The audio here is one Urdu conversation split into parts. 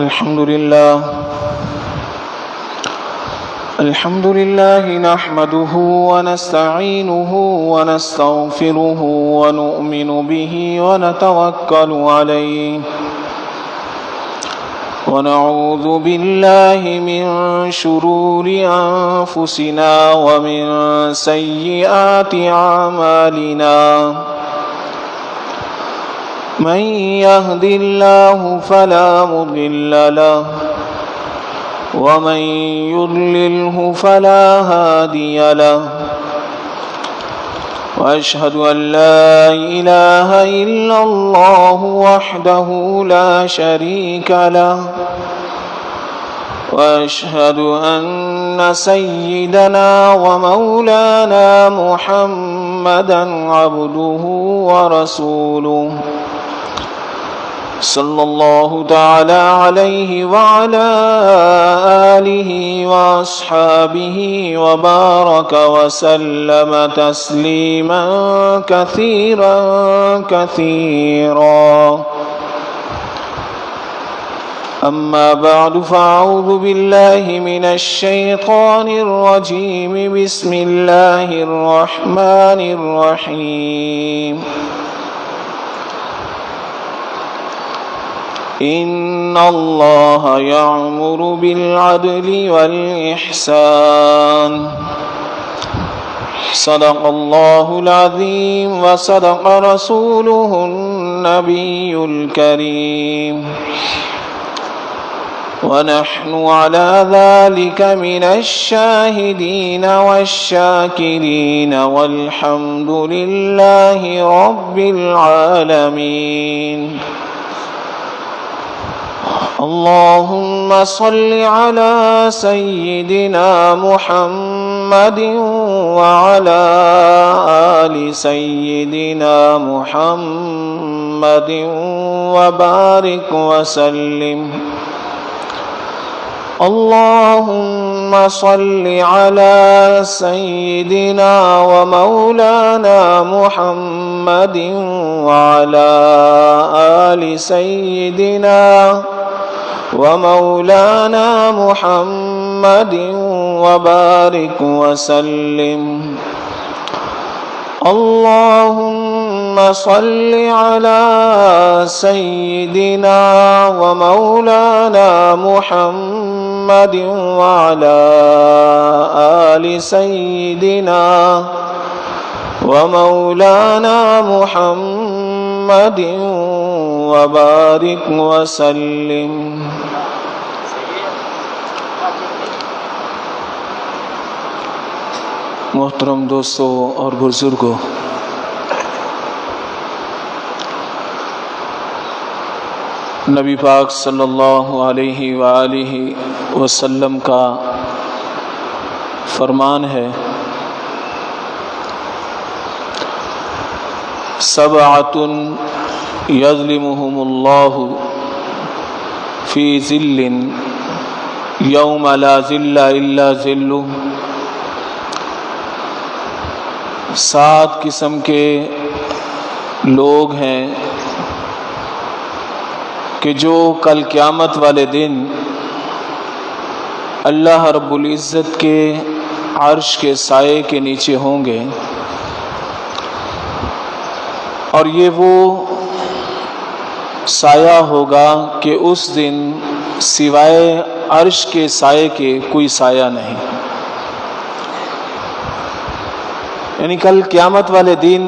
الحمد لله نحمده ونستعينه ونستغفره ونؤمن به ونتوكل عليه ونعوذ بالله من شرور أنفسنا ومن سيئات أعمالنا من يهد الله فلا مضل له ومن يضلله فلا هادي له وأشهد أن لا إله إلا الله وحده لا شريك له وأشهد أن سيدنا ومولانا محمدا عبده ورسوله صلى الله تعالى عليه وعلى آله وأصحابه وبارك وسلم تسليما كثيرا كثيرا أما بعد فأعوذ بالله من الشيطان الرجيم بسم الله الرحمن الرحيم إن الله يأمر بالعدل والإحسان صدق الله العظيم وصدق رسوله النبي الكريم ونحن على ذلك من الشاهدين والشاكرين والحمد لله رب العالمين اللهم صل على سيدنا محمد وعلى آل سيدنا محمد وبارك وسلم اللهم صل على سيدنا ومولانا محمد وعلى آل سيدنا ومولانا محمد وبارك وسلم اللهم صل على سيدنا ومولانا محمد وعلى آل سيدنا ومولانا محمد وبارك وسلم محترم دوستو اور بزرگوں، نبی پاک صلی اللہ علیہ وآلہ وسلم کا فرمان ہے، سبعۃ یظلمہم اللہ فی ظل یوم لا ظل الا ظلہ، 7 قسم کے لوگ ہیں کہ جو کل قیامت والے دن اللہ رب العزت کے عرش کے سائے کے نیچے ہوں گے، اور یہ وہ سایہ ہوگا کہ اس دن سوائے عرش کے سائے کے کوئی سایہ نہیں۔ یعنی کل قیامت والے دن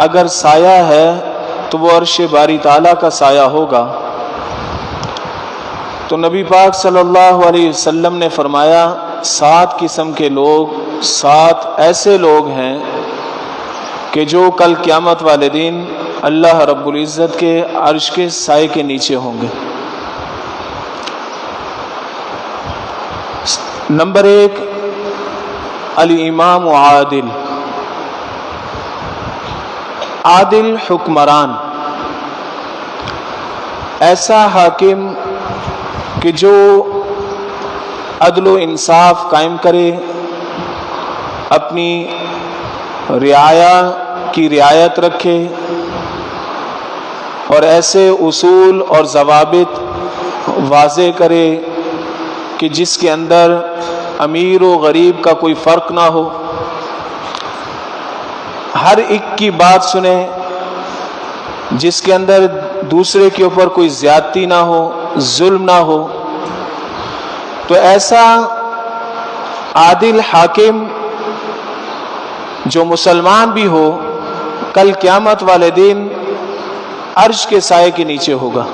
اگر سایہ ہے تو وہ عرش باری تعالیٰ کا سایہ ہوگا۔ تو نبی پاک صلی اللہ علیہ وسلم نے فرمایا 7 قسم کے لوگ، 7 ایسے لوگ ہیں کہ جو کل قیامت والے دن اللہ رب العزت کے عرش کے سائے کے نیچے ہوں گے۔ نمبر 1، الامام عادل، عادل حکمران، ایسا حاکم کہ جو عدل و انصاف قائم کرے، اپنی رعایا کی رعایت رکھے اور ایسے اصول اور ضوابط واضح کرے کہ جس کے اندر امیر و غریب کا کوئی فرق نہ ہو، ہر ایک کی بات سنے، جس کے اندر دوسرے کے اوپر کوئی زیادتی نہ ہو، ظلم نہ ہو، تو ایسا عادل حاکم جو مسلمان بھی ہو کل قیامت والے دن عرش کے سائے کے نیچے ہوگا۔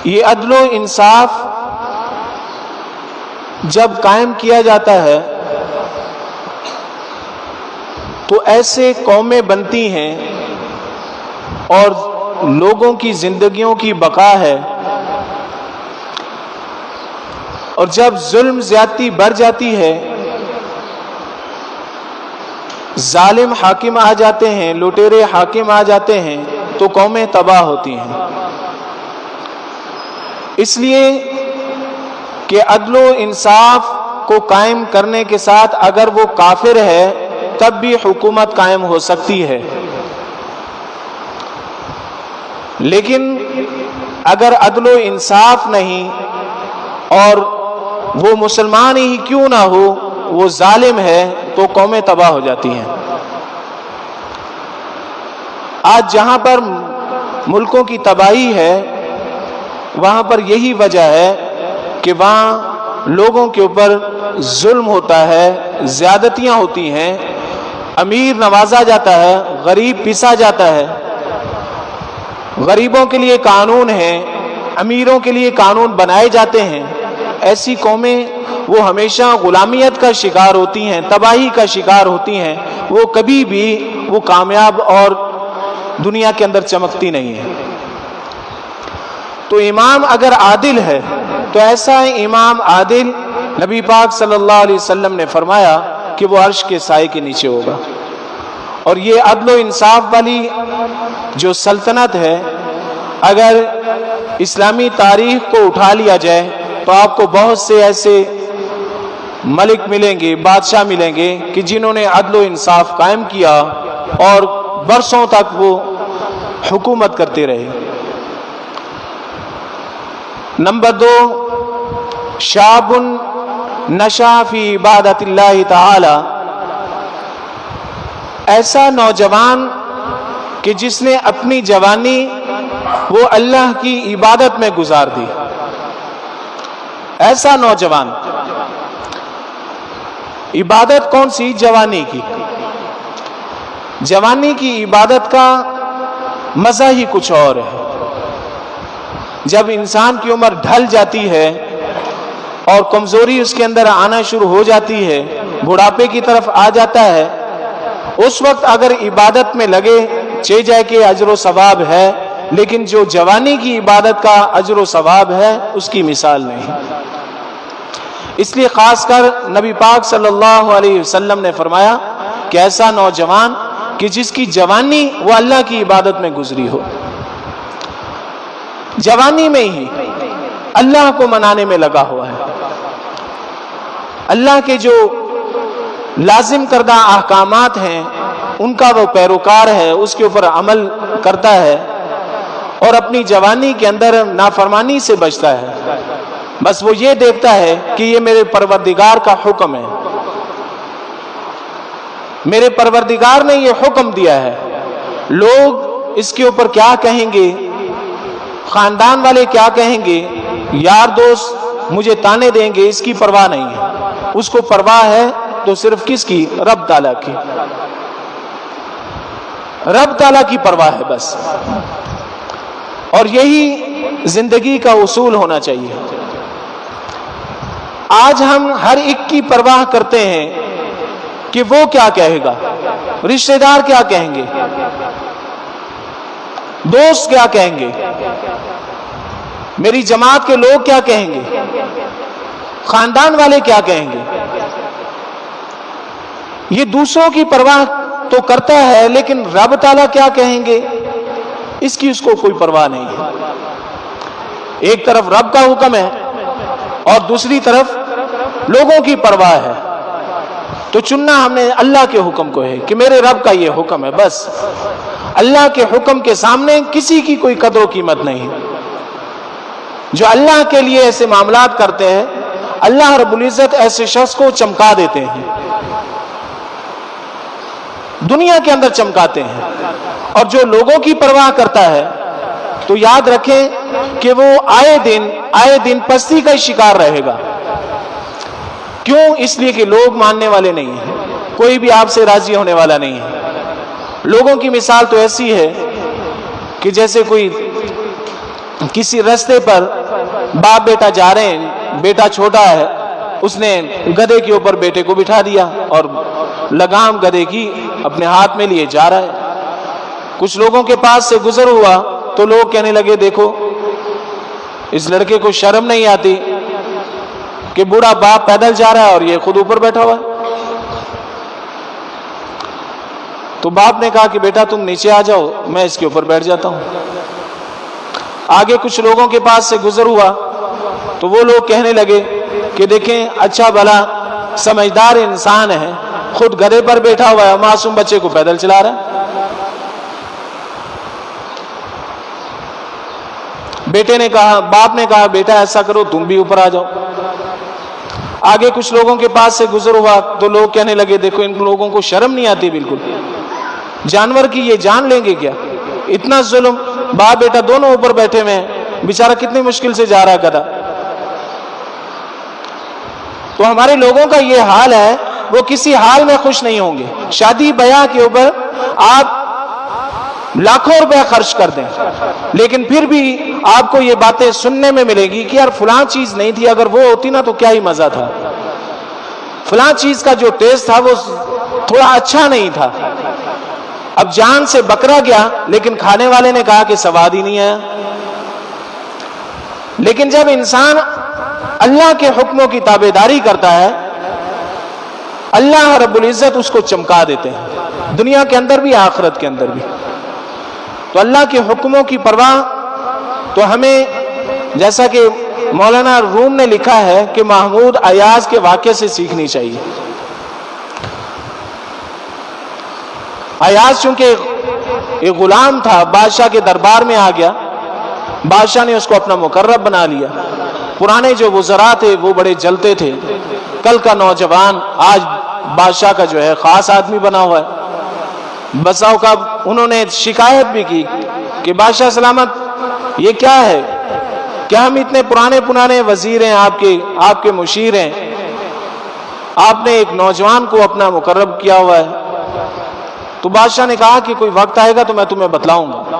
یہ عدل و انصاف جب قائم کیا جاتا ہے تو ایسے قومیں بنتی ہیں اور لوگوں کی زندگیوں کی بقا ہے، اور جب ظلم زیادتی بڑھ جاتی ہے، ظالم حاکم آ جاتے ہیں، لٹیرے حاکم آ جاتے ہیں، تو قومیں تباہ ہوتی ہیں۔ اس لیے کہ عدل و انصاف کو قائم کرنے کے ساتھ اگر وہ کافر ہے تب بھی حکومت قائم ہو سکتی ہے، لیکن اگر عدل و انصاف نہیں اور وہ مسلمان ہی کیوں نہ ہو، وہ ظالم ہے، تو قومیں تباہ ہو جاتی ہیں۔ آج جہاں پر ملکوں کی تباہی ہے وہاں پر یہی وجہ ہے کہ وہاں لوگوں کے اوپر ظلم ہوتا ہے، زیادتیاں ہوتی ہیں، امیر نوازا جاتا ہے، غریب پیسا جاتا ہے، غریبوں کے لیے قانون ہیں، امیروں کے لیے قانون بنائے جاتے ہیں۔ ایسی قومیں وہ ہمیشہ غلامیت کا شکار ہوتی ہیں، تباہی کا شکار ہوتی ہیں، وہ کبھی بھی وہ کامیاب اور دنیا کے اندر چمکتی نہیں ہے۔ تو امام اگر عادل ہے تو ایسا امام عادل نبی پاک صلی اللہ علیہ وسلم نے فرمایا کہ وہ عرش کے سائے کے نیچے ہوگا۔ اور یہ عدل و انصاف والی جو سلطنت ہے، اگر اسلامی تاریخ کو اٹھا لیا جائے تو آپ کو بہت سے ایسے ملک ملیں گے، بادشاہ ملیں گے کہ جنہوں نے عدل و انصاف قائم کیا اور برسوں تک وہ حکومت کرتے رہے۔ نمبر 2، شاب نشا فی عبادت اللہ تعالی، ایسا نوجوان کہ جس نے اپنی جوانی وہ اللہ کی عبادت میں گزار دی۔ ایسا نوجوان، عبادت کون سی؟ جوانی کی۔ جوانی کی عبادت کا مزہ ہی کچھ اور ہے۔ جب انسان کی عمر ڈھل جاتی ہے اور کمزوری اس کے اندر آنا شروع ہو جاتی ہے، بڑھاپے کی طرف آ جاتا ہے، اس وقت اگر عبادت میں لگے چہ جائے کہ اجر و ثواب ہے، لیکن جو جوانی کی عبادت کا اجر و ثواب ہے اس کی مثال نہیں۔ اس لیے خاص کر نبی پاک صلی اللہ علیہ وسلم نے فرمایا کہ ایسا نوجوان کہ جس کی جوانی وہ اللہ کی عبادت میں گزری ہو، جوانی میں ہی اللہ کو منانے میں لگا ہوا ہے، اللہ کے جو لازم کردہ احکامات ہیں ان کا وہ پیروکار ہے، اس کے اوپر عمل کرتا ہے اور اپنی جوانی کے اندر نافرمانی سے بچتا ہے۔ بس وہ یہ دیکھتا ہے کہ یہ میرے پروردگار کا حکم ہے، میرے پروردگار نے یہ حکم دیا ہے، لوگ اس کے اوپر کیا کہیں گے، خاندان والے کیا کہیں گے، یار دوست مجھے تانے دیں گے، اس کی پرواہ نہیں ہے۔ اس کو پرواہ ہے تو صرف کس کی؟ رب تعالیٰ کی۔ رب تعالیٰ کی پرواہ ہے بس، اور یہی زندگی کا اصول ہونا چاہیے۔ آج ہم ہر ایک کی پرواہ کرتے ہیں کہ وہ کیا کہے گا، رشتہ دار کیا کہیں گے، دوست کیا کہیں گے، میری جماعت کے لوگ کیا کہیں گے، خاندان والے کیا کہیں گے۔ یہ دوسروں کی پرواہ تو کرتا ہے، لیکن رب تعالیٰ کیا کہیں گے اس کی اس کو کوئی پرواہ نہیں ہے۔ ایک طرف رب کا حکم ہے اور دوسری طرف لوگوں کی پرواہ ہے، تو چننا ہم نے اللہ کے حکم کو ہے کہ میرے رب کا یہ حکم ہے، بس اللہ کے حکم کے سامنے کسی کی کوئی قدر و قیمت نہیں ہے۔ جو اللہ کے لیے ایسے معاملات کرتے ہیں، اللہ رب العزت ایسے شخص کو چمکا دیتے ہیں، دنیا کے اندر چمکاتے ہیں۔ اور جو لوگوں کی پرواہ کرتا ہے تو یاد رکھیں کہ وہ آئے دن پستی کا شکار رہے گا۔ کیوں؟ اس لیے کہ لوگ ماننے والے نہیں ہیں، کوئی بھی آپ سے راضی ہونے والا نہیں ہے۔ لوگوں کی مثال تو ایسی ہے کہ جیسے کوئی کسی راستے پر باپ بیٹا جا رہے ہیں، بیٹا چھوٹا ہے، اس نے گدھے کے اوپر بیٹے کو بٹھا دیا اور لگام گدھے کی اپنے ہاتھ میں لیے جا رہا ہے۔ کچھ لوگوں کے پاس سے گزر ہوا تو لوگ کہنے لگے دیکھو اس لڑکے کو شرم نہیں آتی کہ بوڑھا باپ پیدل جا رہا ہے اور یہ خود اوپر بیٹھا ہوا ہے۔ تو باپ نے کہا کہ بیٹا تم نیچے آ جاؤ، میں اس کے اوپر بیٹھ جاتا ہوں۔ آگے کچھ لوگوں کے پاس سے گزر ہوا تو وہ لوگ کہنے لگے کہ دیکھیں اچھا بھلا سمجھدار انسان ہے، خود گدھے پر بیٹھا ہوا ہے، معصوم بچے کو پیدل چلا رہا ہے۔ باپ نے کہا بیٹا ایسا کرو تم بھی اوپر آ جاؤ۔ آگے کچھ لوگوں کے پاس سے گزر ہوا تو لوگ کہنے لگے دیکھو ان لوگوں کو شرم نہیں آتی بالکل، جانور کی یہ جان لیں گے کیا؟ اتنا ظلم، باپ بیٹا دونوں اوپر بیٹھے ہوئے ہیں، بیچارہ کتنی مشکل سے جا رہا ہے گدھا۔ تو ہمارے لوگوں کا یہ حال ہے، وہ کسی حال میں خوش نہیں ہوں گے۔ شادی بیاہ کے اوپر آپ لاکھوں روپے خرچ کر دیں، لیکن پھر بھی آپ کو یہ باتیں سننے میں ملے گی کہ یار فلاں چیز نہیں تھی، اگر وہ ہوتی نا تو کیا ہی مزہ تھا، فلاں چیز کا جو ٹیسٹ تھا وہ تھوڑا اچھا نہیں تھا۔ اب جان سے بکرا گیا لیکن کھانے والے نے کہا کہ سواد ہی نہیں آیا۔ لیکن جب انسان اللہ کے حکموں کی تابعداری کرتا ہے، اللہ رب العزت اس کو چمکا دیتے ہیں، دنیا کے اندر بھی آخرت کے اندر بھی۔ تو اللہ کے حکموں کی پرواہ تو ہمیں، جیسا کہ مولانا روم نے لکھا ہے کہ محمود ایاز کے واقعے سے سیکھنی چاہیے۔ ایاز چونکہ ایک غلام تھا، بادشاہ کے دربار میں آ گیا، بادشاہ نے اس کو اپنا مقرب بنا لیا۔ پرانے جو وزراء تھے وہ بڑے جلتے تھے، کل کا نوجوان آج بادشاہ کا جو ہے خاص آدمی بنا ہوا ہے۔ بسا اوقات انہوں نے شکایت بھی کی کہ بادشاہ سلامت یہ کیا ہے، کیا ہم اتنے پرانے وزیر ہیں، آپ کے مشیر ہیں، آپ نے ایک نوجوان کو اپنا مقرب کیا ہوا ہے۔ تو بادشاہ نے کہا کہ کوئی وقت آئے گا تو میں تمہیں بتلاؤں گا۔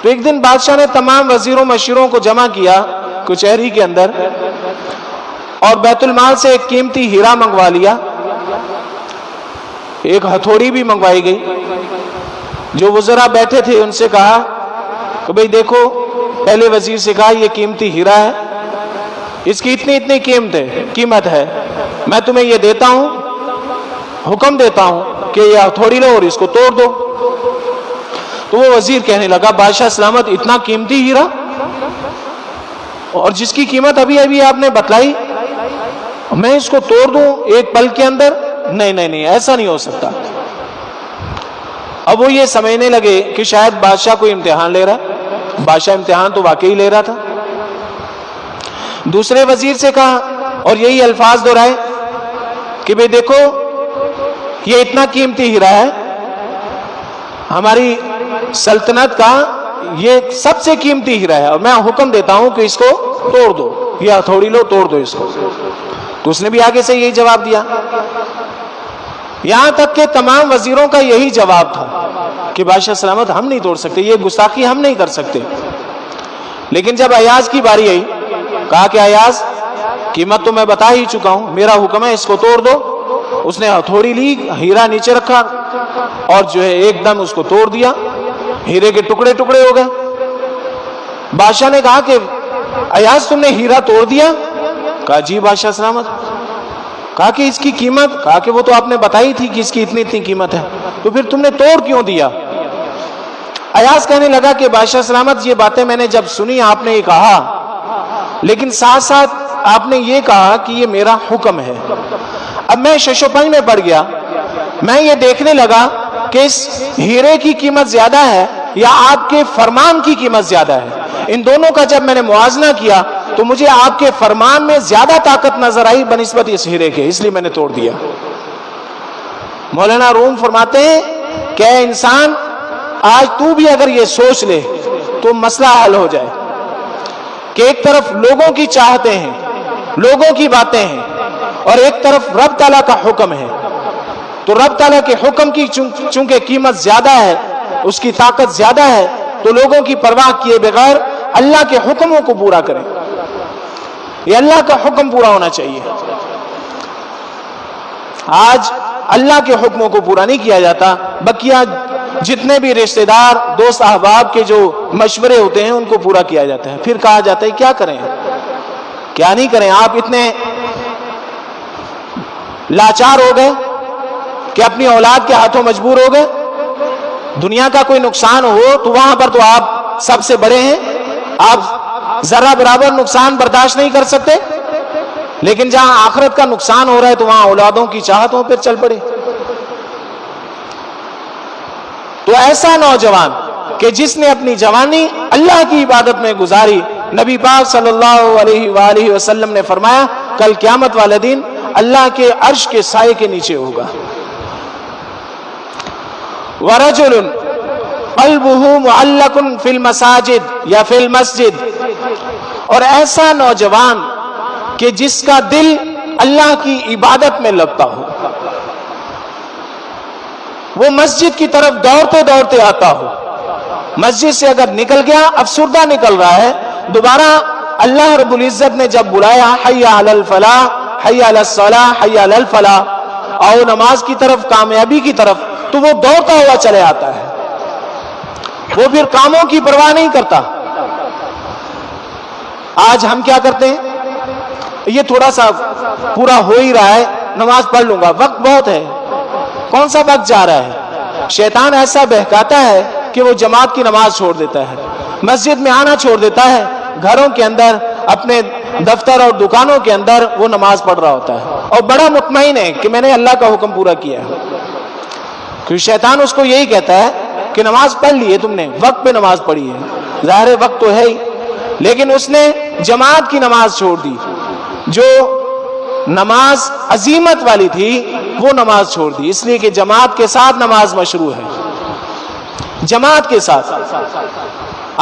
تو ایک دن بادشاہ نے تمام وزیروں مشیروں کو جمع کیا کچہری کے اندر اور بیت المال سے ایک قیمتی ہیرا منگوا لیا، ایک ہتھوڑی بھی منگوائی گئی۔ جو وزراء بیٹھے تھے ان سے کہا کہ بھئی دیکھو، پہلے وزیر سے کہا یہ قیمتی ہیرا ہے، اس کی اتنی قیمت ہے، میں تمہیں یہ دیتا ہوں، حکم دیتا ہوں کہ یہ ہتھوڑی لو اور اس کو توڑ دو۔ تو وہ وزیر کہنے لگا بادشاہ سلامت اتنا قیمتی ہیرا اور جس کی قیمت ابھی آپ نے بتلائی، میں اس کو توڑ دوں ایک پل کے اندر؟ نہیں ایسا نہیں ہو سکتا۔ اب وہ یہ سمجھنے لگے کہ شاید بادشاہ کوئی امتحان لے رہا، بادشاہ امتحان تو واقعی لے رہا تھا۔ دوسرے وزیر سے کہا اور یہی الفاظ دہرائے کہ بھئی دیکھو یہ اتنا قیمتی ہیرا ہے، ہماری سلطنت کا یہ سب سے قیمتی ہیرا ہے اور میں حکم دیتا ہوں کہ اس کو توڑ دو، یہ ہتھوڑی لو توڑ دو اس کو۔ تو اس نے بھی آگے سے یہی جواب دیا، یہاں تک کہ تمام وزیروں کا یہی جواب تھا کہ بادشاہ سلامت ہم نہیں توڑ سکتے، یہ گستاخی ہم نہیں کر سکتے۔ لیکن جب ایاز کی باری آئی، کہا کہ ایاز قیمت تو میں بتا ہی چکا ہوں، میرا حکم ہے اس کو توڑ دو۔ اس نے ہتھوڑی لی، ہیرا نیچے رکھا اور جو ہے ایک دم اس کو توڑ دیا، ہیرے کے ٹکڑے ٹکڑے ہو گئے۔ بادشاہ نے کہا کہ ایاز تم نے ہیرا توڑ دیا؟ کہا جی بادشاہ سلامت۔ کہا کہ اس کی قیمت؟ کہا کہ وہ تو آپ نے بتائی تھی کہ اس کی اتنی قیمت ہے، تو پھر تم نے توڑ کیوں دیا؟ ایاز کہنے لگا کہ بادشاہ سلامت یہ باتیں میں نے جب سنی آپ نے یہ کہا، لیکن ساتھ ساتھ آپ نے یہ کہا کہ یہ میرا حکم ہے۔ اب میں شش و پنج میں پڑ گیا، میں یہ دیکھنے لگا کہ اس ہیرے کی قیمت زیادہ ہے یا آپ کے فرمان کی قیمت زیادہ ہے؟ ان دونوں کا جب میں نے موازنہ کیا تو مجھے آپ کے فرمان میں زیادہ طاقت نظر آئی بنسبت اس ہیرے کے، اس لیے میں نے توڑ دیا۔ مولانا روم فرماتے ہیں کہ اے انسان، آج تو بھی اگر یہ سوچ لے تو مسئلہ حل ہو جائے کہ ایک طرف لوگوں کی چاہتے ہیں، لوگوں کی باتیں ہیں، اور ایک طرف رب تعالیٰ کا حکم ہے، تو رب تعالیٰ کے حکم کی چونکہ قیمت زیادہ ہے، اس کی طاقت زیادہ ہے، تو لوگوں کی پرواہ کیے بغیر اللہ کے حکموں کو پورا کریں۔ یہ اللہ کا حکم پورا ہونا چاہیے۔ آج اللہ کے حکموں کو پورا نہیں کیا جاتا، بقیہ جتنے بھی رشتہ دار، دوست احباب کے جو مشورے ہوتے ہیں ان کو پورا کیا جاتا ہے۔ پھر کہا جاتا ہے کیا کریں، کیا نہیں کریں، آپ اتنے لاچار ہو گئے کہ اپنی اولاد کے ہاتھوں مجبور ہو گئے۔ دنیا کا کوئی نقصان ہو تو وہاں پر تو آپ سب سے بڑے ہیں، آپ ذرہ برابر نقصان برداشت نہیں کر سکتے، لیکن جہاں آخرت کا نقصان ہو رہا ہے تو وہاں اولادوں کی چاہتوں پر چل پڑے۔ تو ایسا نوجوان کہ جس نے اپنی جوانی اللہ کی عبادت میں گزاری، نبی پاک صلی اللہ علیہ وآلہ وسلم نے فرمایا کل قیامت والے دن اللہ کے عرش کے سائے کے نیچے ہوگا۔ وَرَجُلٌ قَلْبُهُ مُعَلَّقٌ فِي الْمَسَاجِدِ یا فِي الْمَسْجِدِ، اور ایسا نوجوان کہ جس کا دل اللہ کی عبادت میں لگتا ہو، وہ مسجد کی طرف دوڑتے دوڑتے آتا ہو، مسجد سے اگر نکل گیا افسردہ نکل رہا ہے، دوبارہ اللہ رب العزت نے جب بلایا حی علی الفلاح، حی علی الصلاح، حی علی الفلاح، آؤ نماز کی طرف، کامیابی کی طرف، تو وہ دوڑتا ہوا چلے آتا ہے، وہ پھر کاموں کی پرواہ نہیں کرتا۔ آج ہم کیا کرتے ہیں، یہ تھوڑا سا پورا ہو ہی رہا ہے، نماز پڑھ لوں گا، وقت بہت ہے، کون سا وقت جا رہا ہے؟ شیطان ایسا بہکاتا ہے کہ وہ جماعت کی نماز چھوڑ دیتا ہے، مسجد میں آنا چھوڑ دیتا ہے، گھروں کے اندر، اپنے دفتر اور دکانوں کے اندر وہ نماز پڑھ رہا ہوتا ہے، اور بڑا مطمئن ہے کہ میں نے اللہ کا حکم پورا کیا ہے، کیونکہ شیطان اس کو یہی کہتا ہے کہ نماز پڑھ لی ہے تم نے، وقت پہ نماز پڑھی ہے، ظاہر وقت تو ہے ہی، لیکن اس نے جماعت کی نماز چھوڑ دی، جو نماز عظیمت والی تھی وہ نماز چھوڑ دی، اس لیے کہ جماعت کے ساتھ نماز مشروع ہے، جماعت کے ساتھ۔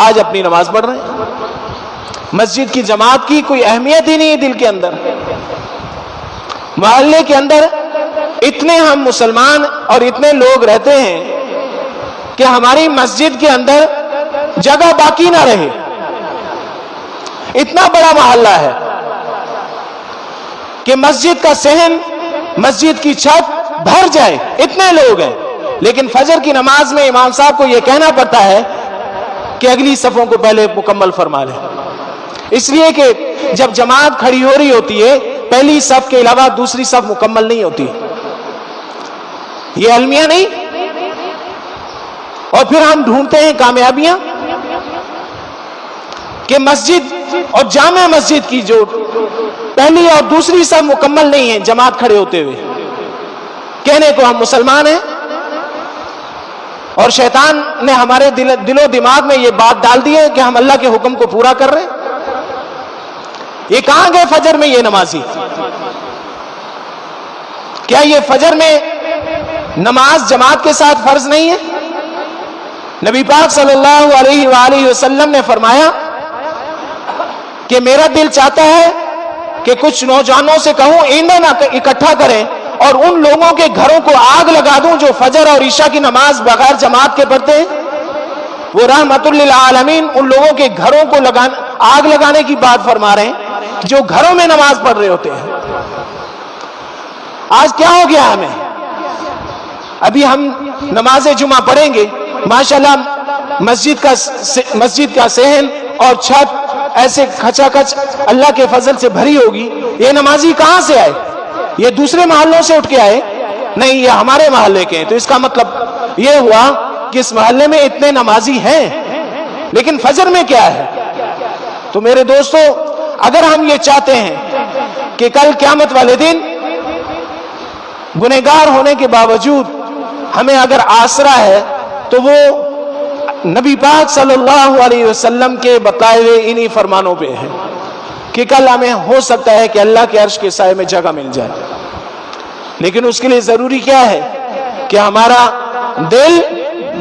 آج اپنی نماز پڑھ رہے ہیں، مسجد کی جماعت کی کوئی اہمیت ہی نہیں ہے دل کے اندر۔ محلے کے اندر اتنے ہم مسلمان اور اتنے لوگ رہتے ہیں کہ ہماری مسجد کے اندر جگہ باقی نہ رہے، اتنا بڑا محلہ ہے کہ مسجد کا صحن، مسجد کی چھت بھر جائے، اتنے لوگ ہیں، لیکن فجر کی نماز میں امام صاحب کو یہ کہنا پڑتا ہے کہ اگلی صفوں کو پہلے مکمل فرما لیں، اس لیے کہ جب جماعت کھڑی ہو رہی ہوتی ہے پہلی صف کے علاوہ دوسری صف مکمل نہیں ہوتی، یہ المیہ نہیں۔ اور پھر ہم ڈھونڈتے ہیں کامیابیاں کہ مسجد اور جامع مسجد کی جو پہلی اور دوسری صف مکمل نہیں ہے جماعت کھڑے ہوتے ہوئے، کہنے کو ہم مسلمان ہیں، اور شیطان نے ہمارے دل و دماغ میں یہ بات ڈال دی ہے کہ ہم اللہ کے حکم کو پورا کر رہے ہیں۔ یہ کہاں گئے فجر میں یہ نمازی؟ کیا یہ فجر میں نماز جماعت کے ساتھ فرض نہیں ہے؟ نبی پاک صلی اللہ علیہ وآلہ وسلم نے فرمایا کہ میرا دل چاہتا ہے کہ کچھ نوجوانوں سے کہوں ایندھن اکٹھا کریں اور ان لوگوں کے گھروں کو آگ لگا دوں جو فجر اور عشاء کی نماز بغیر جماعت کے پڑھتے ہیں۔ وہ رحمت للعالمین ان لوگوں کے گھروں کو آگ لگانے کی بات فرما رہے ہیں جو گھروں میں نماز پڑھ رہے ہوتے ہیں۔ آج کیا ہو گیا ہمیں؟ ابھی ہم نماز جمعہ پڑھیں گے، ماشاءاللہ مسجد کا صحن اور چھت ایسے کھچا کھچ اللہ کے فضل سے بھری ہوگی، یہ نمازی کہاں سے آئے؟ یہ دوسرے محلوں سے اٹھ کے آئے؟ نہیں، یہ ہمارے محلے کے ہیں، تو اس کا مطلب یہ ہوا کہ اس محلے میں اتنے نمازی ہیں، لیکن فجر میں کیا ہے؟ تو میرے دوستو، اگر ہم یہ چاہتے ہیں کہ کل قیامت والے دن گنہگار ہونے کے باوجود ہمیں اگر آسرا ہے تو وہ نبی پاک صلی اللہ علیہ وسلم کے بتائے ہوئے انہی فرمانوں پہ ہے کہ کل ہمیں ہو سکتا ہے کہ اللہ کے عرش کے سائے میں جگہ مل جائے، لیکن اس کے لیے ضروری کیا ہے کہ ہمارا دل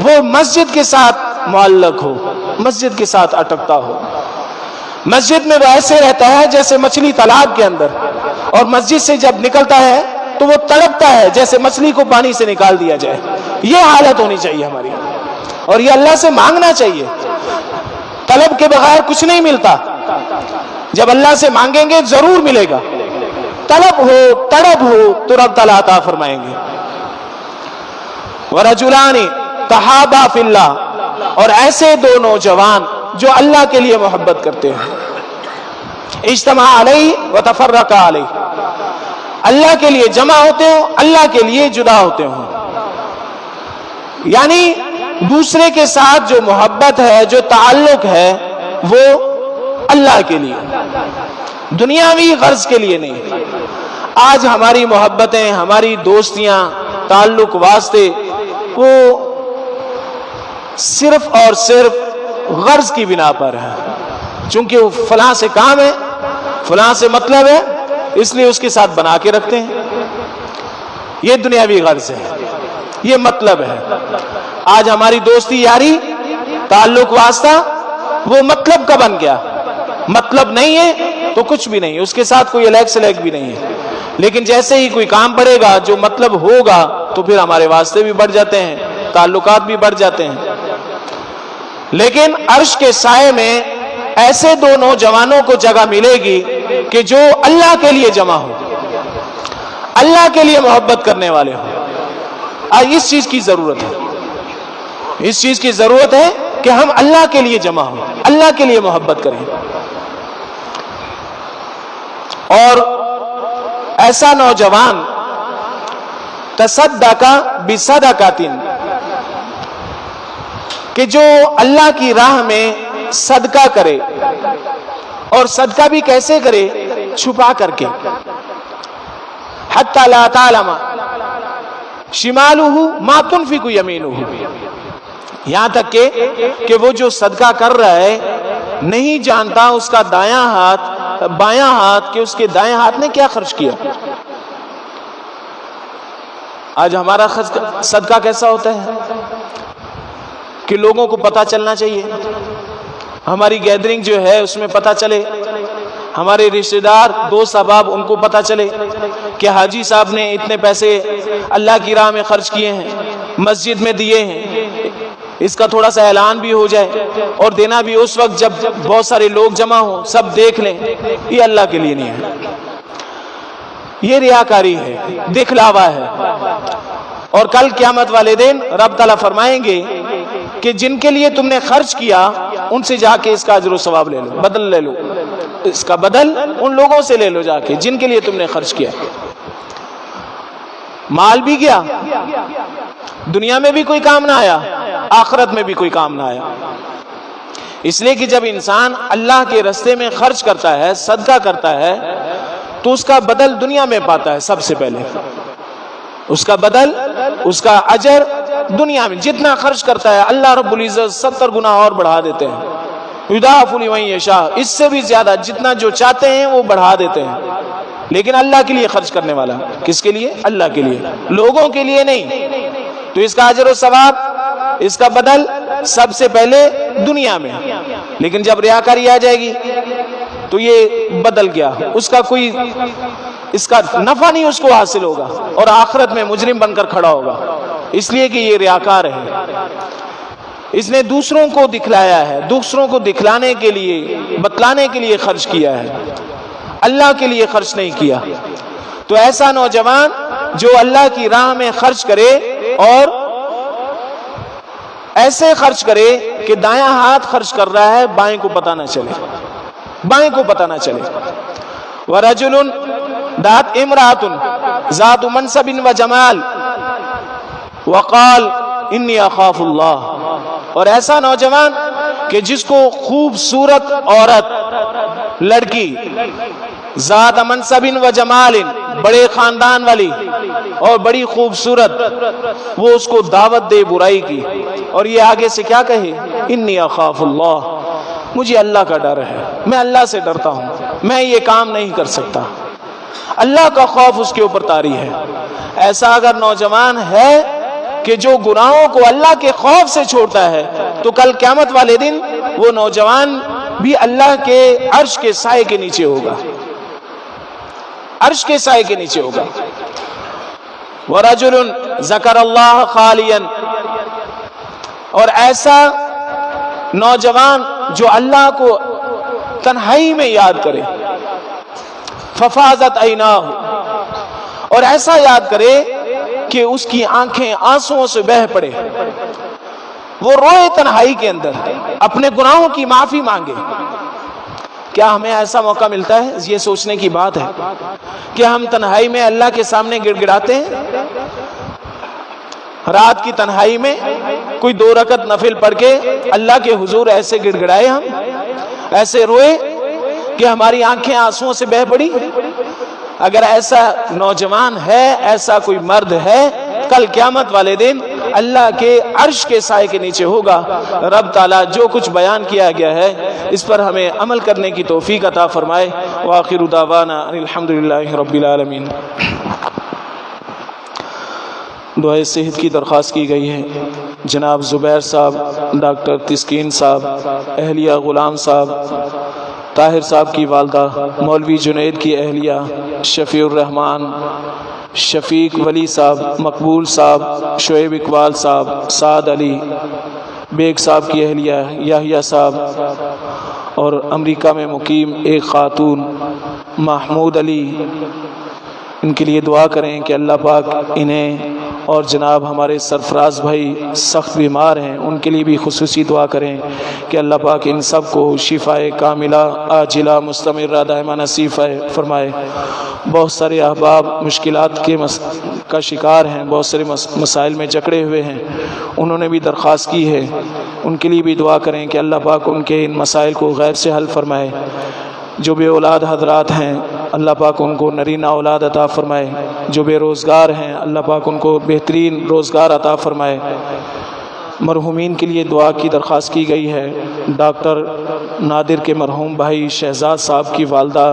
وہ مسجد کے ساتھ معلق ہو، مسجد کے ساتھ اٹکتا ہو۔ مسجد میں وہ ایسے رہتا ہے جیسے مچھلی تالاب کے اندر، اور مسجد سے جب نکلتا ہے تو وہ تڑپتا ہے جیسے مچھلی کو پانی سے نکال دیا جائے۔ یہ حالت ہونی چاہیے ہماری، اور یہ اللہ سے مانگنا چاہیے۔ طلب کے بغیر کچھ نہیں ملتا، جب اللہ سے مانگیں گے ضرور ملے گا۔ طلب ہو، طلب ہو تو رب تعالیٰ عطا فرمائیں گے۔ وَرَجُلَانِ تَحَابَا فِي اللَّهِ، اور ایسے دو نوجوان جو اللہ کے لیے محبت کرتے ہیں، اجتماع علیہ وتفرق علیہ، اللہ کے لیے جمع ہوتے ہوں، اللہ کے لیے جدا ہوتے ہوں، یعنی دوسرے کے ساتھ جو محبت ہے، جو تعلق ہے، وہ اللہ کے لیے، دنیاوی غرض کے لیے نہیں۔ آج ہماری محبتیں، ہماری دوستیاں، تعلق واسطے وہ صرف اور صرف غرض کی بنا پر ہے، چونکہ وہ فلاں سے کام ہے، فلاں سے مطلب ہے، اس لیے اس کے ساتھ بنا کے رکھتے ہیں۔ یہ دنیاوی غرض ہے، یہ مطلب ہے۔ آج ہماری دوستی یاری، تعلق واسطہ وہ مطلب کا بن گیا۔ مطلب نہیں ہے تو کچھ بھی نہیں، اس کے ساتھ کوئی الیک سلیک بھی نہیں ہے، لیکن جیسے ہی کوئی کام پڑے گا جو مطلب ہوگا تو پھر ہمارے واسطے بھی بڑھ جاتے ہیں، تعلقات بھی بڑھ جاتے ہیں۔ لیکن عرش کے سائے میں ایسے دو نوجوانوں کو جگہ ملے گی کہ جو اللہ کے لیے جمع ہو، اللہ کے لیے محبت کرنے والے ہوں۔ اس چیز کی ضرورت ہے، اس چیز کی ضرورت ہے کہ ہم اللہ کے لیے جمع ہوں، اللہ کے لیے محبت کریں۔ اور ایسا نوجوان تصدق بصدقۃ، کہ جو اللہ کی راہ میں صدقہ کرے، اور صدقہ بھی کیسے کرے؟ چھپا کر کے، حتی لا تعلم شمالہ ما تنفق یمینہ، یہاں تک کہ وہ جو صدقہ کر رہا ہے نہیں جانتا اس کا دایاں ہاتھ بایاں ہاتھ کہ اس کے دائیں ہاتھ نے کیا خرچ کیا۔ آج ہمارا صدقہ کیسا ہوتا ہے کہ لوگوں کو پتہ چلنا چاہیے، ہماری گیدرنگ جو ہے اس میں پتہ چلے، ہمارے رشتہ دار دوست احباب ان کو پتہ چلے کہ حاجی صاحب نے اتنے پیسے اللہ کی راہ میں خرچ کیے ہیں، مسجد میں دیے ہیں، اس کا تھوڑا سا اعلان بھی ہو جائے، اور دینا بھی اس وقت جب بہت سارے لوگ جمع ہوں، سب دیکھ لیں۔ یہ اللہ کے لیے نہیں ہے، یہ ریاکاری ہے، دکھلاوا ہے۔ اور کل قیامت والے دن رب تعالیٰ فرمائیں گے کہ جن کے لیے تم نے خرچ کیا ان سے جا کے اس کا اجر و ثواب لے لو، بدل لے لو، اس کا بدل ان لوگوں سے لے لو جا کے جن کے لیے تم نے خرچ کیا۔ مال بھی گیا، دنیا میں بھی کوئی کام نہ آیا، آخرت میں بھی کوئی کام نہ آیا۔ اس لیے کہ جب انسان اللہ کے راستے میں خرچ کرتا ہے، صدقہ کرتا ہے، تو اس کا بدل دنیا میں پاتا ہے۔ سب سے پہلے اس کا بدل، اس کا اجر دنیا میں جتنا خرچ کرتا ہے اللہ رب العزت 70 گنا اور بڑھا دیتے ہیں، یضاعف لمن یشاء، اس سے بھی زیادہ جتنا جو چاہتے ہیں وہ بڑھا دیتے ہیں۔ لیکن اللہ کے لیے خرچ کرنے والا، کس کے لیے؟ اللہ کے لیے، لوگوں کے لیے نہیں، تو اس کا اجر و ثواب، اس کا بدل سب سے پہلے دنیا میں۔ لیکن جب ریاکاری آ جائے گی تو یہ بدل گیا، اس کا کوئی اس کا نفع نہیں اس کو حاصل ہوگا، اور آخرت میں مجرم بن کر کھڑا ہوگا، اس لیے کہ یہ ریاکار ہے۔ اس نے دوسروں کو دکھلایا ہے، دوسروں کو دکھلانے کے لیے، بتلانے کے لیے خرچ کیا ہے، اللہ کے لیے خرچ نہیں کیا۔ تو ایسا نوجوان جو اللہ کی راہ میں خرچ کرے، اور ایسے خرچ کرے کہ دایاں ہاتھ خرچ کر رہا ہے، بائیں کو پتہ نہ چلے، بائیں کو پتہ نہ چلے۔ وَرَجُلٌ دَعَتْ امْرَأَةٌ ذَاتُ مَنْصَبٍ وَجَمَالٍ وَقَالَ إِنِّي أَخَافُ اللَّهَ، اور ایسا نوجوان کہ جس کو خوبصورت عورت، لڑکی، ذات منصب و جمال، بڑے خاندان والی اور بڑی خوبصورت، وہ اس کو دعوت دے برائی کی، اور یہ آگے سے کیا کہے؟ انی اخاف اللہ، مجھے اللہ کا ڈر ہے، میں اللہ سے ڈرتا ہوں، میں یہ کام نہیں کر سکتا۔ اللہ کا خوف اس کے اوپر طاری ہے۔ ایسا اگر نوجوان ہے کہ جو گناہوں کو اللہ کے خوف سے چھوڑتا ہے، تو کل قیامت والے دن وہ نوجوان بھی اللہ کے عرش کے سائے کے نیچے ہوگا، عرش کے سائے کے نیچے ہوگا۔ وَرَجُلٌ ذَكَرَ اللَّهَ خَالِيًا، اور ایسا نوجوان جو اللہ کو تنہائی میں یاد کرے، فَفَاضَتْ عَيْنَاهُ، اور ایسا یاد کرے کہ اس کی آنکھیں آنسوؤں سے بہہ پڑے، وہ روئے تنہائی کے اندر، اپنے گناہوں کی معافی مانگے۔ کیا ہمیں ایسا موقع ملتا ہے؟ یہ سوچنے کی بات ہے کہ ہم تنہائی میں اللہ کے سامنے گڑ گڑاتے ہیں۔ رات کی تنہائی میں کوئی 2 رکعت نفل پڑھ کے اللہ کے حضور ایسے گڑ گڑائے، ہم ایسے روئے کہ ہماری آنکھیں آنسوؤں سے بہہ پڑی۔ اگر ایسا نوجوان ہے، ایسا کوئی مرد ہے، کل قیامت والے دن اللہ کے عرش کے سائے کے نیچے ہوگا۔ رب تعالیٰ جو کچھ بیان کیا گیا ہے اس پر ہمیں عمل کرنے کی توفیق عطا فرمائے۔ وآخر دعوانا ان الحمدللہ رب العالمین۔ دعائے صحت کی درخواست کی گئی ہے۔ جناب زبیر صاحب، ڈاکٹر تسکین صاحب، اہلیہ غلام صاحب، طاہر صاحب کی والدہ، مولوی جنید کی اہلیہ، شفیع الرحمان، شفیق ولی صاحب، مقبول صاحب، شعیب اقبال صاحب، سعد علی بیگ صاحب کی اہلیہ، یحییٰ صاحب، اور امریکہ میں مقیم ایک خاتون محمود علی، ان کے لیے دعا کریں کہ اللہ پاک انہیں، اور جناب ہمارے سرفراز بھائی سخت بیمار ہیں، ان کے لیے بھی خصوصی دعا کریں کہ اللہ پاک ان سب کو شفائے کاملہ عاجلہ مستمرہ دائمہ نصیب فرمائے۔ بہت سارے احباب مشکلات کا شکار ہیں، بہت سارے مسائل میں جکڑے ہوئے ہیں، انہوں نے بھی درخواست کی ہے، ان کے لیے بھی دعا کریں کہ اللہ پاک ان کے ان مسائل کو غیب سے حل فرمائے۔ جو بے اولاد حضرات ہیں اللہ پاک ان کو نرینہ اولاد عطا فرمائے، جو بے روزگار ہیں اللہ پاک ان کو بہترین روزگار عطا فرمائے۔ مرحومین کے لیے دعا کی درخواست کی گئی ہے۔ ڈاکٹر نادر کے مرحوم بھائی شہزاد صاحب کی والدہ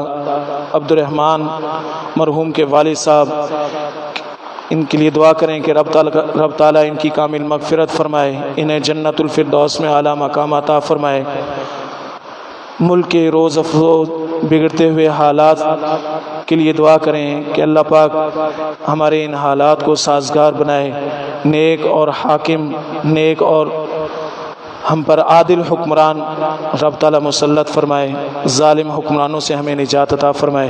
عبد الرحمن مرحوم کے والد صاحب، ان کے لیے دعا کریں کہ رب تعالیٰ ان کی کامل مغفرت فرمائے، انہیں جنت الفردوس میں اعلیٰ مقام عطا فرمائے۔ ملک کے روز افروز بگڑتے ہوئے حالات کے لیے دعا کریں کہ اللہ پاک ہمارے ان حالات کو سازگار بنائے، نیک اور حاکم، نیک اور ہم پر عادل حکمران رب تعالیٰ مسلط فرمائے، ظالم حکمرانوں سے ہمیں نجات عطا فرمائے۔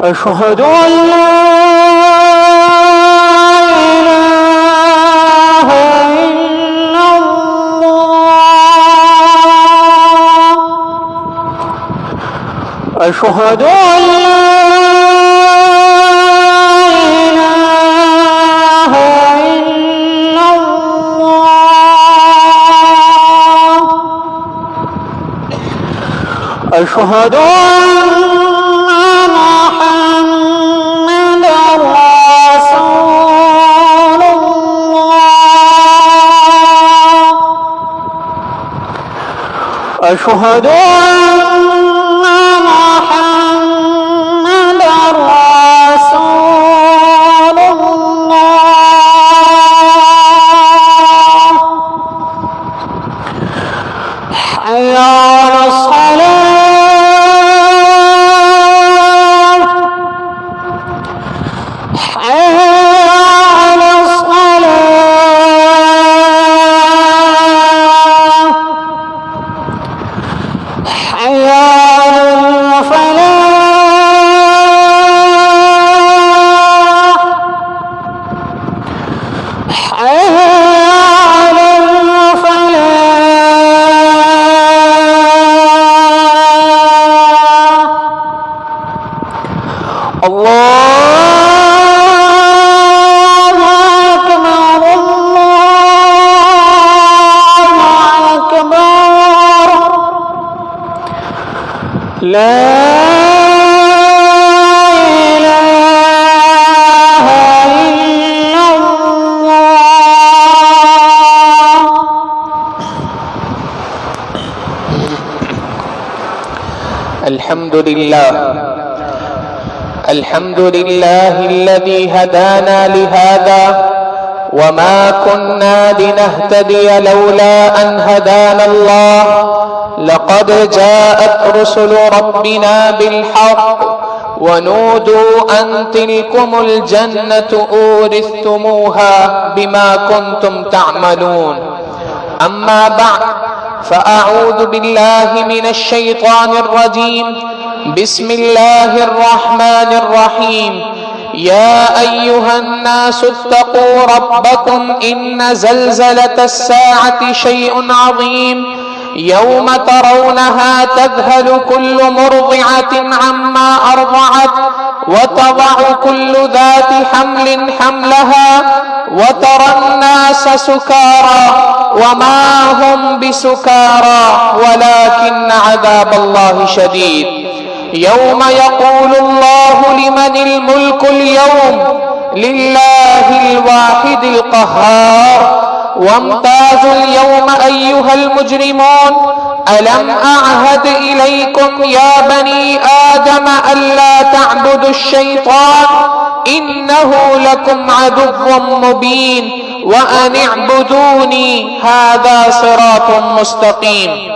أشهد أن لا إله إلا الله أشهد أن لا إله إلا الله أشهد أن أشهد أن محمدًا رسول الله حي على الصلاة حي على الصلاة حي على الفلاح حي على الفلاح الله أكبر الله أكبر لا إله إلا الله الحمد لله الذي هدانا لهذا وما كنا لنهتدي لولا أن هدانا الله لقد جاءت رسل ربنا بالحق ونودوا أن تلكم الجنة أورثتموها بما كنتم تعملون. أما بعد، فأعوذ بالله من الشيطان الرجيم. بسم الله الرحمن الرحيم. يا أيها الناس اتقوا ربكم إن زلزلة الساعة شيء عظيم يوم ترونها تذهل كل مرضعة عما أرضعت وتضع كل ذات حمل حملها وترى الناس سكارى وما هم بسكارى ولكن عذاب الله شديد. يوم يقول الله لمن الملك اليوم لله الواحد القهار. وامتازوا اليوم أيها المجرمون ألم أعهد إليكم يا بني آدم ألا تعبدوا الشيطان إنه لكم عدو مبين وأن اعبدوني هذا صراط مستقيم.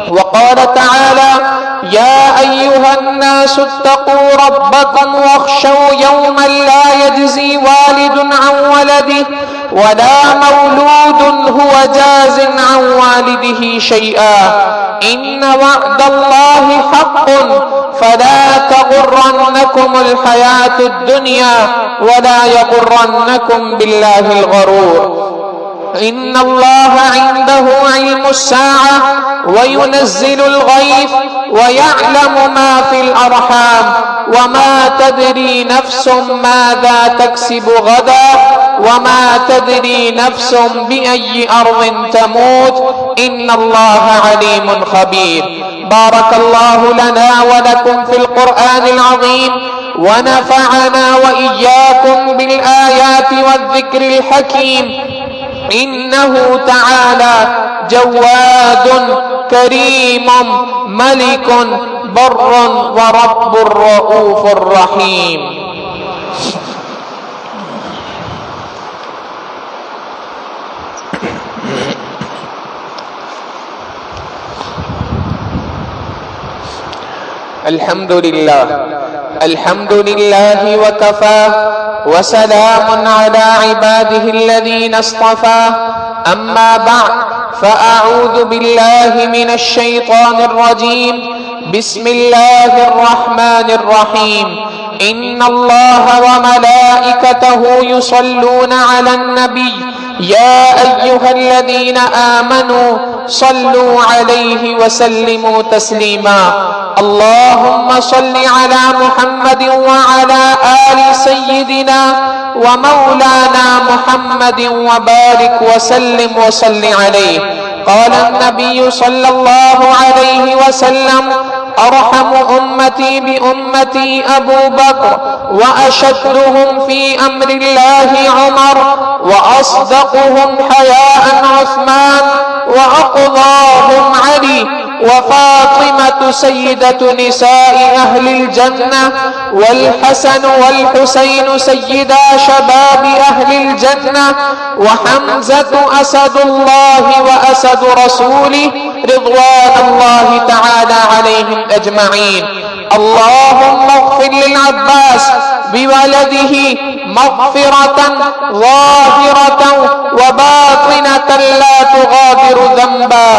وقال تعالى: يا أيها الناس اتقوا ربكم واخشوا يوما لا يجزي والد عن ولده ولا مولود هو جاز عن والده شيئا إن وعد الله حق فلا تغرنكم الحياة الدنيا ولا يغرنكم بالله الغرور. إن الله عنده علم الساعة وينزل الغيث ويعلم ما في الأرحام وما تدري نفس ماذا تكسب غدا وما تدري نفس بأي أرض تموت إن الله عليم خبير. بارك الله لنا ولكم في القرآن العظيم ونفعنا وإياكم بالآيات والذكر الحكيم، إنه تعالى جواد كريم ملك بر ورب رؤوف رحيم. الحمد لله وكفى وسلام على عباده الذين اصطفى. أما بعد، فأعوذ بالله من الشيطان الرجيم. بسم الله الرحمن الرحيم. إن الله وملائكته يصلون على النبي يا أيها الذين آمنوا صلوا عليه وسلموا تسليما. اللهم صل على محمد وعلى آل سيدنا ومولانا محمد وبارك وسلم وصل عليه. قال النبي صلى الله عليه وسلم: أرحم أمتي بأمتي أبو بكر، وأشدهم في أمر الله عمر، وأصدقهم حياء عثمان، وأقضاهم علي، وفاطمة سيدة نساء أهل الجنة، والحسن والحسين سيدا شباب أهل الجنة، وحمزة أسد الله وأسد رسوله رضوان الله تعالى عليهم أجمعين. اللهم اغفر للعباس بولده مغفرة ظاهرة وباطنة لا تغادر ذنبا.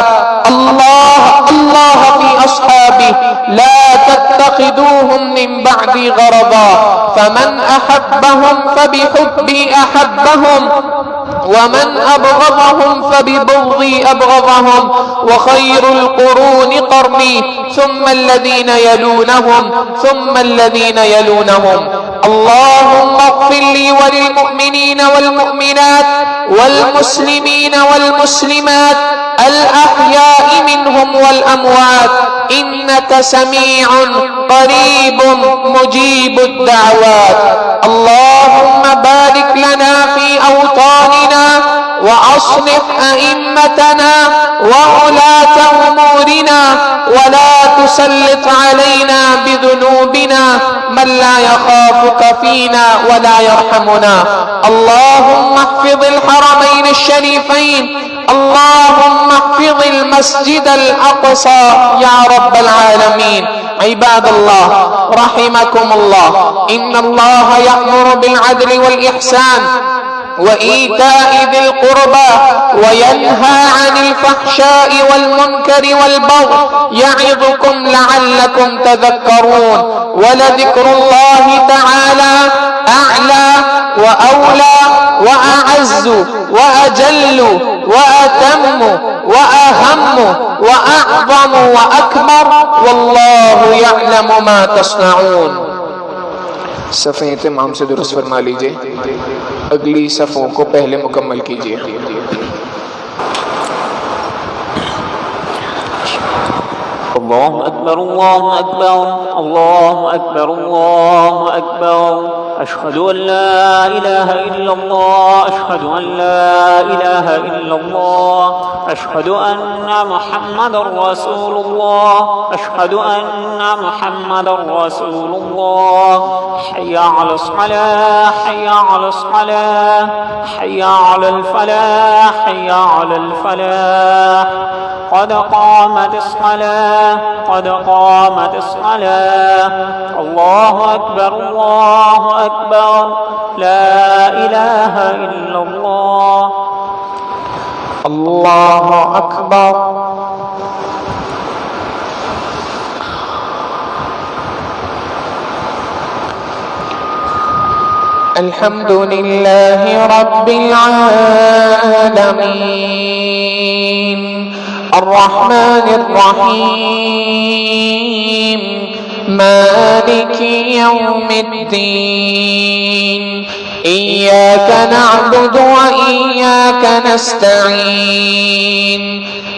الله في أصحابه لا تتخذوهم من بعدي غرضا، فمن أحبهم فبحبي أحبهم، ومن أبغضهم فببغضي أبغضهم، وخير القرون قرني ثم الذين يلونهم ثم الذين يلونهم. اللهم اغفر لي وللمؤمنين والمؤمنات والمسلمين والمسلمات الأحياء منهم والأموات، إنك سميع قريب مجيب الدعوات. اللهم بارك لنا في أوطاننا، وأصلح أئمتنا وولاة أمورنا، ولا تسلط علينا بذنوبنا من لا يخافك فينا ولا يرحمنا. اللهم احفظ الحرمين الشريفين، اللهم احفظ المسجد الأقصى يا رب العالمين. عباد الله رحمكم الله، إن الله يأمر بالعدل والإحسان وإيتاء ذي القربى وينهى عن الفحشاء والمنكر والبغي يعظكم لعلكم تذكرون. ولذكر الله تعالى أعلى وأولى وأعز وأجل وأتم وأهم وأعظم وأكبر، والله يعلم ما تصنعون. صفیں اہتمام سے درست فرما لیجئے، اگلی صفوں کو پہلے مکمل کیجئے۔ الله أكبر الله أكبر الله أكبر الله أكبر. أشهد أن لا إله إلا الله أشهد أن لا إله إلا الله أشهد أن محمد رسول الله أشهد أن محمد رسول الله. حي على الصلاة حي على الصلاة حي على الفلاح حي على الفلاح. قد قامت الصلاة قد قامت الصلاة. الله أكبر الله أكبر لا إله إلا الله. الله أكبر. الحمد لله رب العالمين الرحمن الرحيم مالك يوم الدين إياك نعبد وإياك نستعين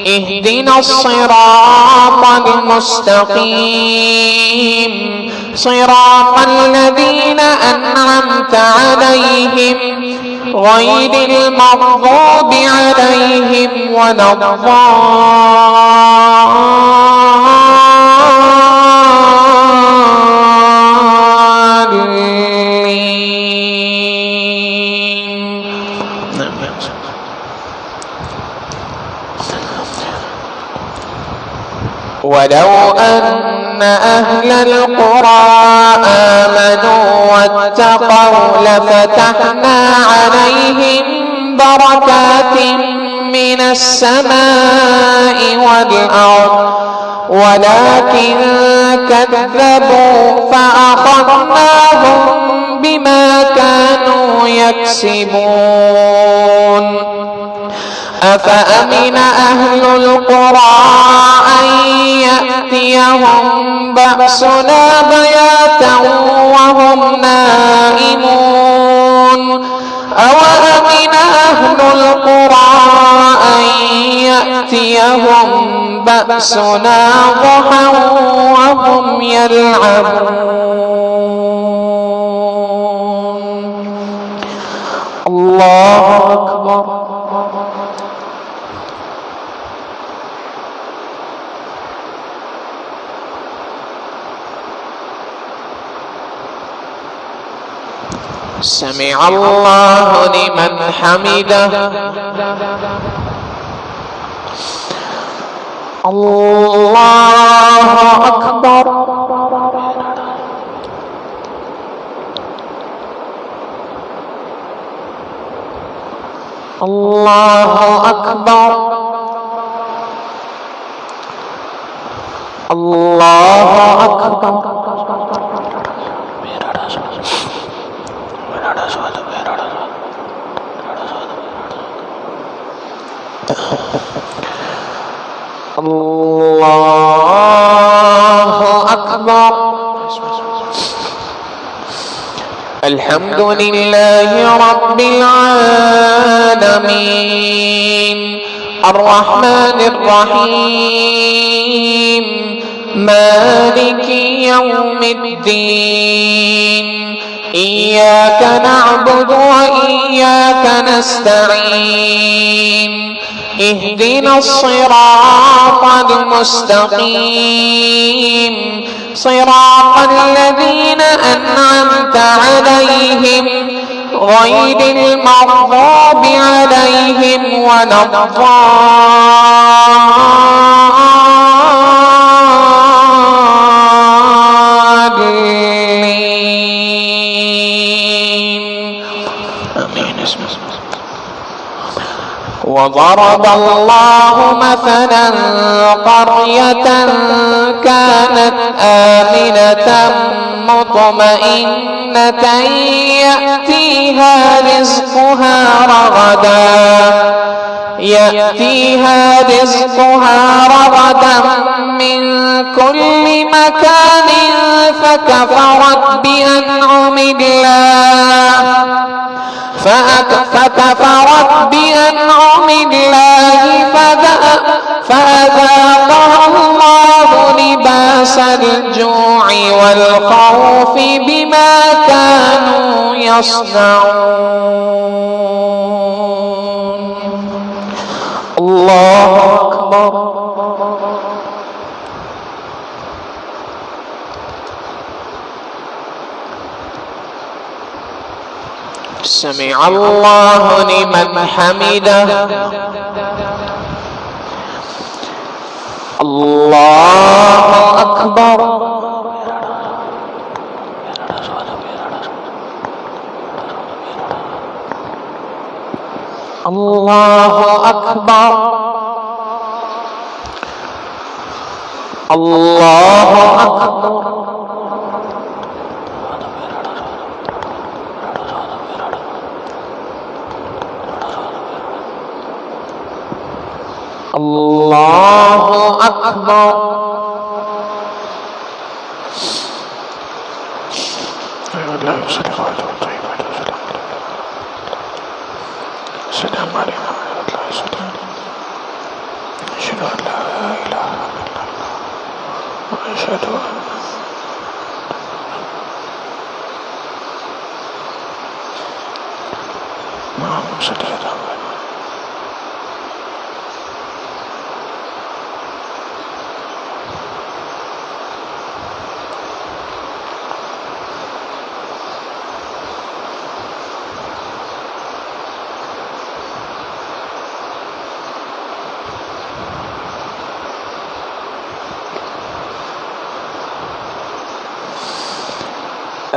اهدنا الصراط المستقيم صراط الذين أنعمت عليهم غير المغضوب عليهم ولا ولو أن أهل القرى آمنوا واتقوا لفتحنا عليهم بركات من السماء والأرض ولكن كذبوا فأخذناهم بما كانوا يكسبون أفأمن أهل القرى أن يأتيهم بأسنا بياتا وهم نائمون أوأمن أهل القرى أن يأتيهم بأسنا ضحى وهم يلعبون الله أكبر سمع الله لمن حمده الله أكبر الله أكبر الله أكبر الله أكبر الحمد لله رب العالمين الرحمن الرحيم مالك يوم الدين إياك نعبد وإياك نستعين اهدنا الصراط المستقيم صراط الذين أنعمت عليهم غير المغضوب عليهم ولا الضالين آمين. وضرب الله مثلا قرية كانت آمنة مطمئنة يأتيها رزقها رغدا من كل مكان فكفرت بأنعم الله فأذاقها الله لباس الجوع والخوف بما كانوا يصنعون الله أكبر سمع الله لمن حمده الله أكبر الله أكبر الله أكبر الله أكبر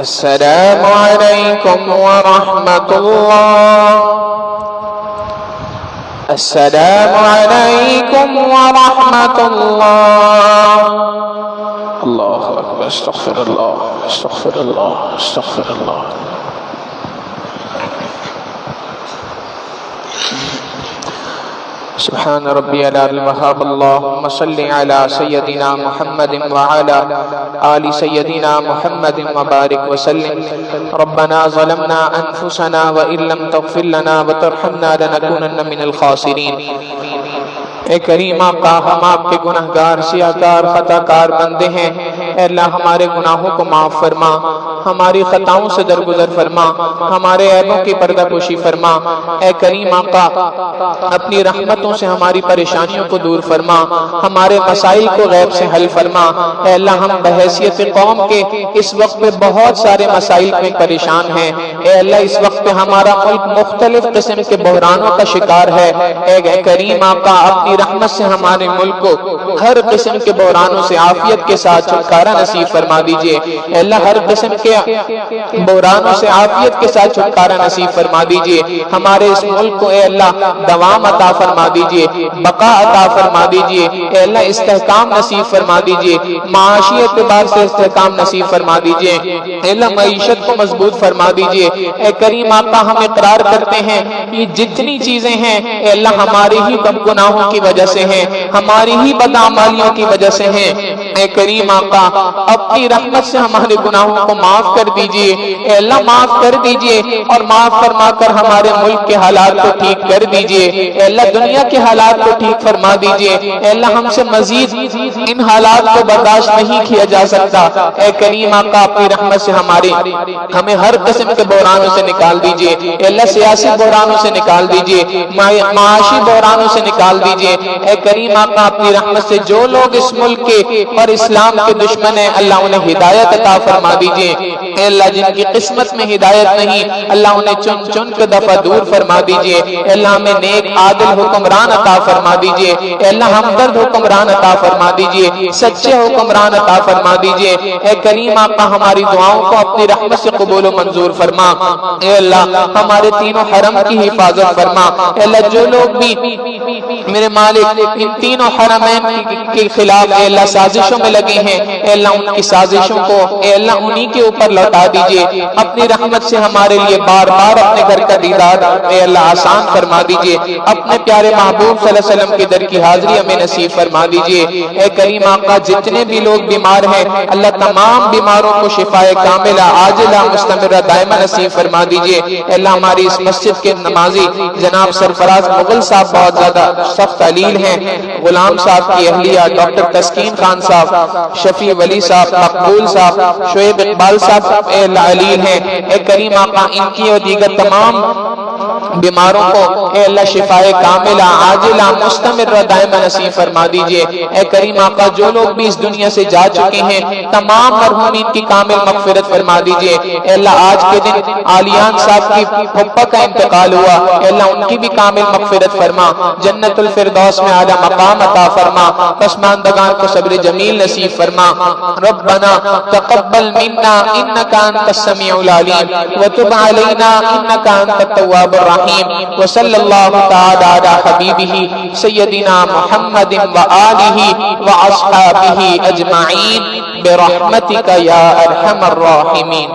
السلام علیکم ورحمۃ اللہ. السلام علیکم ورحمۃ اللہ. اللہ اکبر. استغفر اللہ استغفر اللہ استغفر اللہ. سبحان ربی العلی الوہاب. اللہم صلی علی سیدنا محمد وعلی آل سیدنا محمد وبارک وسلم. ربنا ظلمنا انفسنا وإن لم تغفر لنا وترحمنا لنکونن من الخاسرین. اے کریم آقا، ہم آپ کے گناہگار سیاہکار خطا کار بندے ہیں. اے اللہ ہمارے گناہوں کو معاف فرما، ہماری خطاؤں سے درگزر فرما، ہمارے عیبوں کی پردہ پوشی فرما. اے کریم آقا، اپنی رحمتوں سے ہماری پریشانیوں کو دور فرما، ہمارے مسائل کو غیب سے حل فرما. اے اللہ ہم بحیثیت قوم کے اس وقت میں بہت سارے مسائل میں پریشان ہیں. اے اللہ اس وقت میں ہمارا ملک مختلف قسم کے بحرانوں کا شکار ہے. اے کریم آقا، اپنی رحمت سے ہمارے ملک کو ہر قسم کے بحرانوں سے عافیت کے ساتھ چھٹکارا نصیب فرما دیجئے. اے اللہ ہر قسم کے بحرانوں سے عافیت کے ساتھ چھٹکارا نصیب فرما دیجئے. ہمارے اس ملک کو اے اللہ دوام عطا فرما دیجئے، بقا عطا فرما دیجئے. اے اللہ استحکام نصیب فرما دیجئے، معاشی اعتبار سے استحکام نصیب فرما دیجئے. اے اللہ معیشت کو مضبوط فرما دیجئے. اے کریم آقا، ہم اقرار کرتے ہیں یہ جتنی چیزیں ہیں اے اللہ ہمارے ہی گناہوں کی وجہ سے ہیں، ہماری ہی بدعمالیوں کی وجہ سے ہیں. اے کریم آقا، اپنی رحمت سے ہمارے گناہوں کو معاف کر دیجئے. اے اللہ معاف کر دیجئے اور معاف فرما کر ہمارے ملک کے حالات کو ٹھیک کر دیجئے. اے اللہ دنیا کے حالات کو ٹھیک فرما دیجئے. اے اللہ ہم سے مزید ان حالات کو برداشت نہیں کیا جا سکتا. اے کریم آقا، اپنی رحمت سے ہمیں ہر قسم کے بحرانوں سے نکال دیجئے. اے اللہ سیاسی بحرانوں سے نکال دیجئے، معاشی بحرانوں سے نکال دیجئے. اے کریم آقا، اپنی رحمت سے جو لوگ اس ملک کے اور اسلام کے دشمن ہیں اللہ انہیں ہدایت عطا فرما دیجئے. اے اللہ جن کی قسمت میں ہدایت نہیں اللہ انہیں چن چن کے دفعہ دور فرما دیجئے. اے اللہ ہمیں نیک عادل حکمران عطا فرما دیجئے. اے اللہ ہمدرد حکمران عطا فرما دیجئے، سچے حکمران عطا فرما دیجئے. اے کریم آقا، ہماری دعاؤں کو اپنی رحمت سے قبول و منظور فرما. اے اللہ ہمارے تینوں حرم کی حفاظت فرما. اے اللہ جو لوگ بھی میرے مالک ان تینوں حرمین کے خلاف اے اللہ سازشوں میں لگے ہیں اے اللہ ان کی سازشوں کو اے اللہ انہی کے اوپر لوٹا دیجئے. اپنی رحمت سے ہمارے لیے بار بار اپنے گھر کا دیدار اے اللہ آسان فرما دیجئے. اپنے پیارے محبوب صلی اللہ علیہ وسلم کی در کی حاضری ہمیں نصیب فرما دیجئے. اے کریم آقا، جتنے بھی لوگ بیمار ہیں اللہ تمام بیماروں کو شفائے کاملہ عاجلہ مستمرہ دائمہ نصیب فرما دیجئے. اے اللہ ہماری اس مسجد کے نمازی جناب سرفراز مغل صاحب بہت زیادہ سخت علیل ہیں، غلام صاحب کی اہلیہ ڈاکٹر تسکین خان صاحب، شفیع ولی صاحب، مقبول صاحب، شعیب اقبال صاحب اے اللہ علیل ہیں. اے کریم آقا، ان کی اور دیگر تمام بیماروں کو اے اللہ شفائے کاملہ عاجلہ مستمرہ دائمہ نصیب فرما دیجئے. اے کریم آقا، جو لوگ بھی اس دنیا سے جا چکے ہیں تمام مرحومین کی کامل مغفرت فرما دیجئے. اے اللہ آج کے دن عالیان صاحب کی پھپھا کا انتقال ہوا اے اللہ ان کی بھی کامل مغفرت فرما، جنت الفردوس میں اعلیٰ مقام عطا فرما، پسماندگان کو صبر جمیل نصیب فرما. ربنا تقبل منا انك انت السميع العليم وتب علينا انك انت التواب الرحيم. وصلى الله تعالى على حبيبه سيدنا محمد وآله وأصحابه أجمعين برحمتك يا أرحم الراحمين.